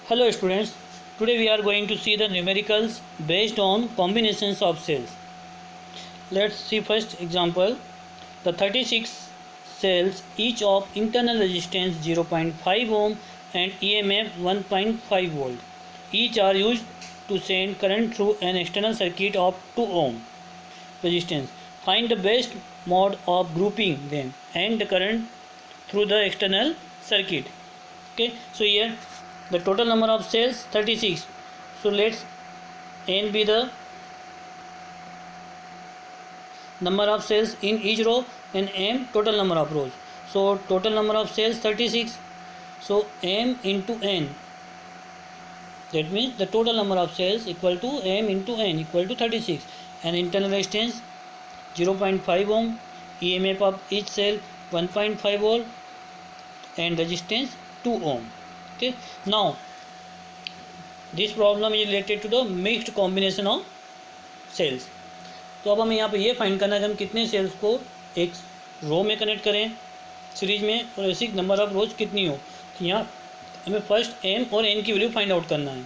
Hello students, today we are going to see the numericals based on combinations of cells. Let's see first example. The 36 cells each of internal resistance 0.5 ohm and EMF 1.5 volt. Each are used to send current through an external circuit of 2 ohm resistance. Find the best mode of grouping them and the current through the external circuit. Okay, so here the total number of cells 36. So let's n be the number of cells in each row and m total number of rows. So total number of cells 36. So m into n, that means the total number of cells equal to m into n equal to 36, and internal resistance 0.5 ohm, EMF of each cell 1.5 volt and resistance 2 ohm. Okay, now this problem is related to the mixed combination of cells. तो अब हमें यहाँ पे ये find करना है कि हम कितने सेल्स को एक रो में कनेक्ट करें सीरीज में और ऐसी नंबर ऑफ रोज कितनी हो. तो यहाँ हमें फर्स्ट एम और एन की वैल्यू फाइंड आउट करना है.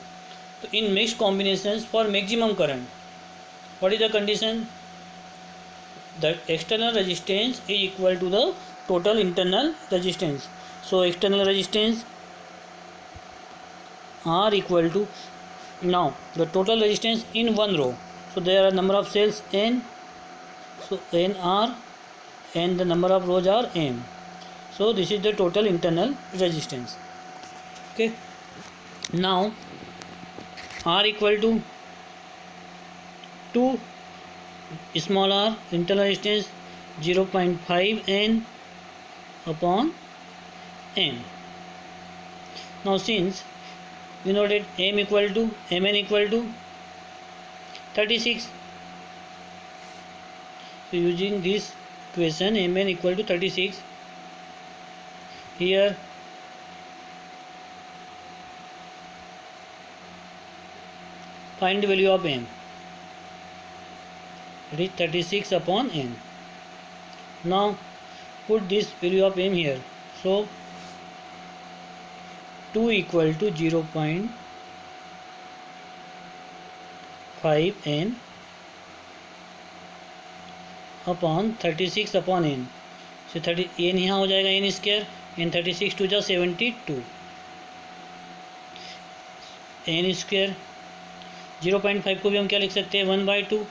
तो इन mixed combination for maximum current what is the condition, the external resistance is equal to the total internal resistance. So external resistance are equal to, now the total resistance in one row, so there are number of cells n, so n r and the number of rows are m, so this is the total internal resistance. Okay, now r equal to 2 small r, internal resistance 0.5 n upon m. Now since we know that m equal to mn equal to 36, so using this equation mn equal to 36, here find the value of m, it is 36 upon n. Now put this value of m here, so 2 equal to 0.5 n upon 36 upon n. So 30 n यहाँ हो जाएगा n square, n 36 to जा 72, n square 0.5 को भी हम क्या लिख सकते हैं 1/2,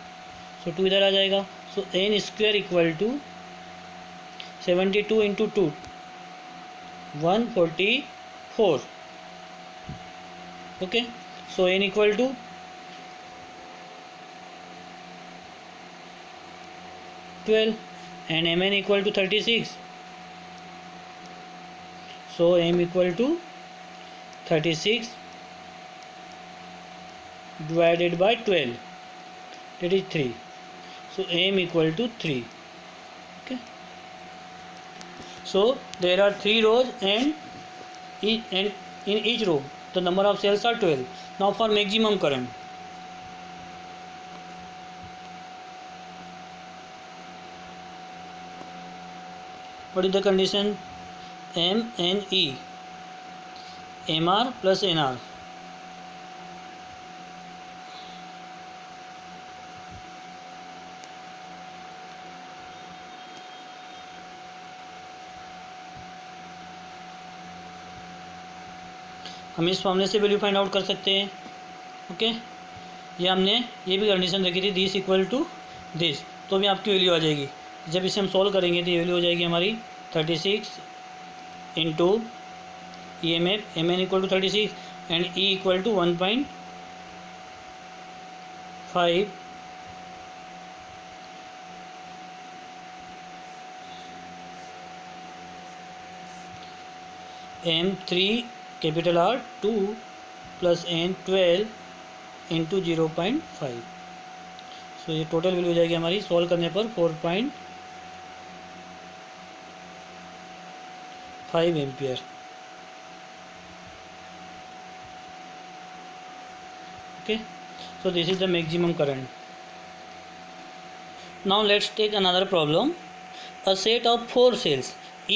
सो 2 इधर आ जाएगा. So n square equal to 72 into 2 144. Okay, so n equal to 12 and mn equal to 36, so m equal to 36 divided by 12, that is 3, so m equal to 3. Okay, so there are 3 rows and in each row the number of cells are 12. Now for maximum current, what is the condition, m n e, mr plus nr. हम इस फॉर्मूले से value find out कर सकते हैं. Okay, ये हमने ये भी कंडीशन रखी थी दिस इक्वल टू दिस, तो भी आपकी वैल्यू आ जाएगी. जब इसे हम सॉल्व करेंगे तो ये वैल्यू हो जाएगी हमारी 36 into E M F, m n equal to 36 and e equal to 1.5 m3 capital R 2 plus n 12 into 0.5. So ये टोटल वैल्यू हो जाएगी हमारी सॉल्व करने पर 4.5 ampere. Okay, so this is the maximum current. Now let's take another problem. A set of 4 cells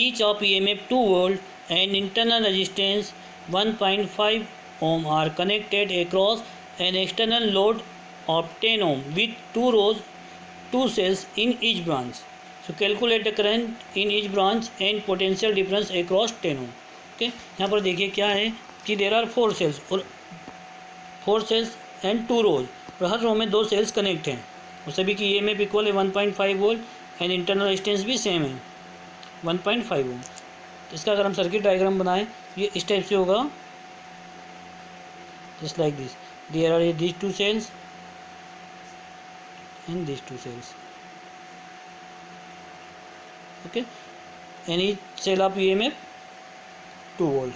each of EMF 2 volt and internal resistance 1.5 ohm are connected across an external load of 10 ohm with 2 rows, 2 cells in each branch. So calculate the current in each branch and potential difference across 10 ohm. Okay, यहाँ पर देखिए क्या है कि there are 4 cells और 4 cells and 2 rows और हर रो में 2 cells connect हैं और सभी की EMF इक्वल है 1.5 वोल्ट एंड इंटरनल रेजिस्टेंस भी सेम है 1.5 ओम। तो इसका अगर हम सर्किट डायग्राम बनाएं ये इस टाइप से होगा, just like this. There are these 2 cells and these 2 cells. Okay, and each cell of EMF 2 volt.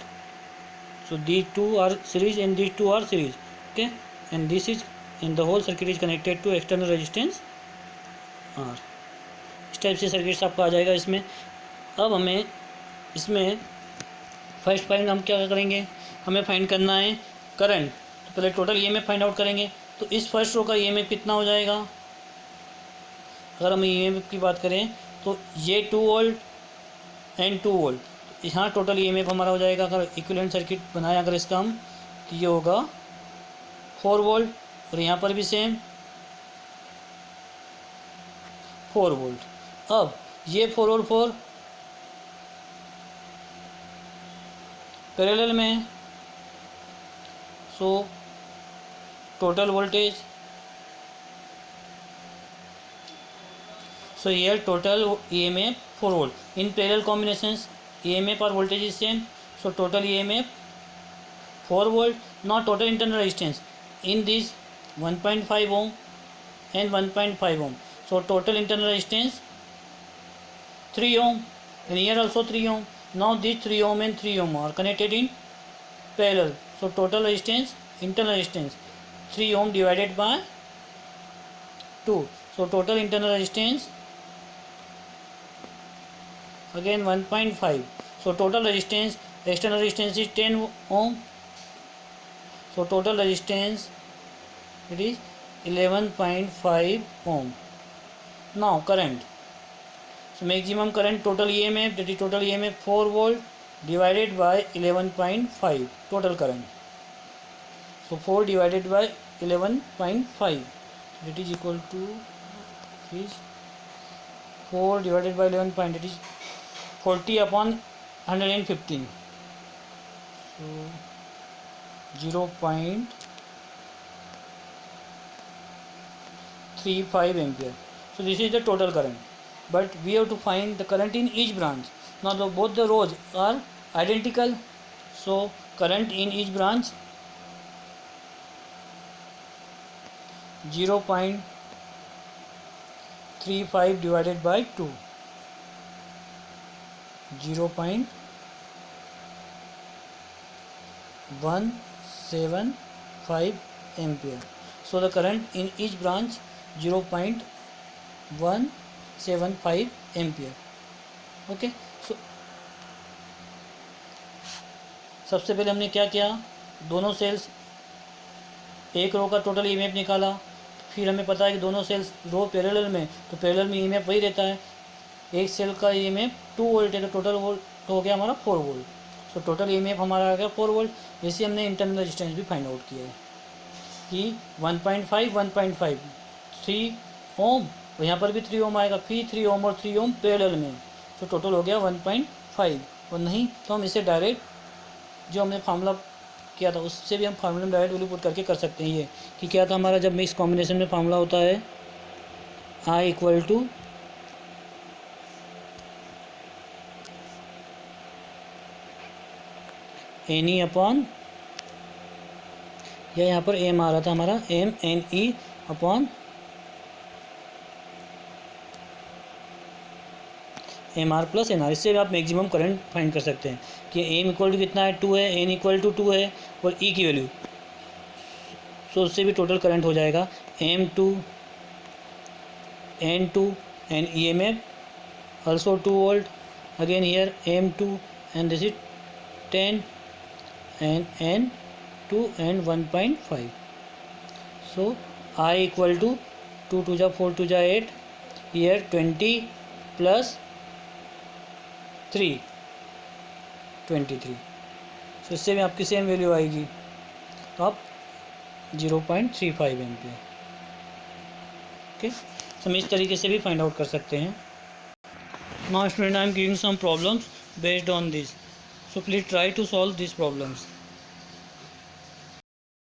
So these two are series and these two are series. Okay, and this is and the whole circuit is connected to external resistance R. इस type से circuit आपका आ जाएगा इसमें। अब हमें इसमें first find हम क्या करेंगे, हमें फाइंड करना है करंट। तो पहले टोटल ईएमएफ फाइंड आउट करेंगे। तो इस फर्स्ट रो का ईएमएफ कितना हो जाएगा, अगर हम ईएमएफ की बात करें तो ये 2 वोल्ट एंड 2 वोल्ट, यहाँ टोटल ईएमएफ हमारा हो जाएगा। अगर इक्विवेलेंट सर्किट बनाए अगर इसका हम, तो ये होगा 4 वोल्ट और यहाँ पर भी सेम 4 वोल्ट। अब ये 4 और 4 पैरेलल में है, so total voltage, so here total EMF 4 volt in parallel combinations, EMF or voltage is same, so total EMF 4 volt. Now total internal resistance in this 1.5 ohm and 1.5 ohm, so total internal resistance 3 ohm and here also 3 ohm. Now these 3 ohm and 3 ohm are connected in parallel, so total resistance internal resistance 3 ohm divided by 2, so total internal resistance again 1.5, so total resistance external resistance is 10 ohm, so total resistance it is 11.5 ohm. Now current, so maximum current total EMF, that is total EMF 4 volt divided by 11.5 total current, so 4 divided by 11.5, that is equal to is 4 divided by 11 point, it is 40 upon 115, so 0.35 ampere. So this is the total current, but we have to find the current in each branch. Now both the rows are identical, so current in each branch 0.35 divided by 2, 0.175 ampere. So the current in each branch 0.175 ampere. Okay, so सबसे पहले हमने क्या किया, दोनों sales एक रो का total EMF निकाला, फिर हमें पता है कि दोनों सेल्स रो पैरेलल में, तो पैरेलल में ईएमएफ वही रहता है। एक सेल का ईएमएफ 2 वोल्ट है तो टोटल वोल्ट हो गया हमारा 4 वोल्ट, सो टोटल ईएमएफ हमारा आ गया 4 वोल्ट। जैसे हमने इंटरनल रेजिस्टेंस भी फाइंड आउट किया है कि 1.5 1.5 3 ओम और यहाँ पर भी 3 ओम आएगा, फिर 3 ओम और 3 ओम पैरेलल में, तो टोटल हो गया 1.5। और नहीं तो हम इसे डायरेक्ट जो हमने फार्मूला किया था उससे भी हम फार्मूला में डायरेक्ट वैल्यू पुट करके कर सकते हैं। ये कि क्या था हमारा, जब मिक्स कॉम्बिनेशन में फार्मूला होता है I equal to n e upon, या यहाँ पर एम आ रहा था हमारा MNE upon MR plus NR। इससे भी आप मैक्सिमम करंट फाइंड कर सकते हैं कि एम इक्वल टू कितना है 2 है, एन इक्वल टू 2 है और ई की वैल्यू, सो उससे भी टोटल करंट हो जाएगा M2 N2 and EMF also 2 volt, again here M2 and this is 10 and N2 and 1.5, so I equal to 2 2 जा 4 2 जा 8, here 20 plus 3 23, so इससे भी आपकी सेम वैल्यू आएगी up 0.35 एम्पियर। ओके, हम इस तरीके से भी फाइंड आउट कर सकते हैं। Now student, I am giving some problems based on this, so please try to solve these problems.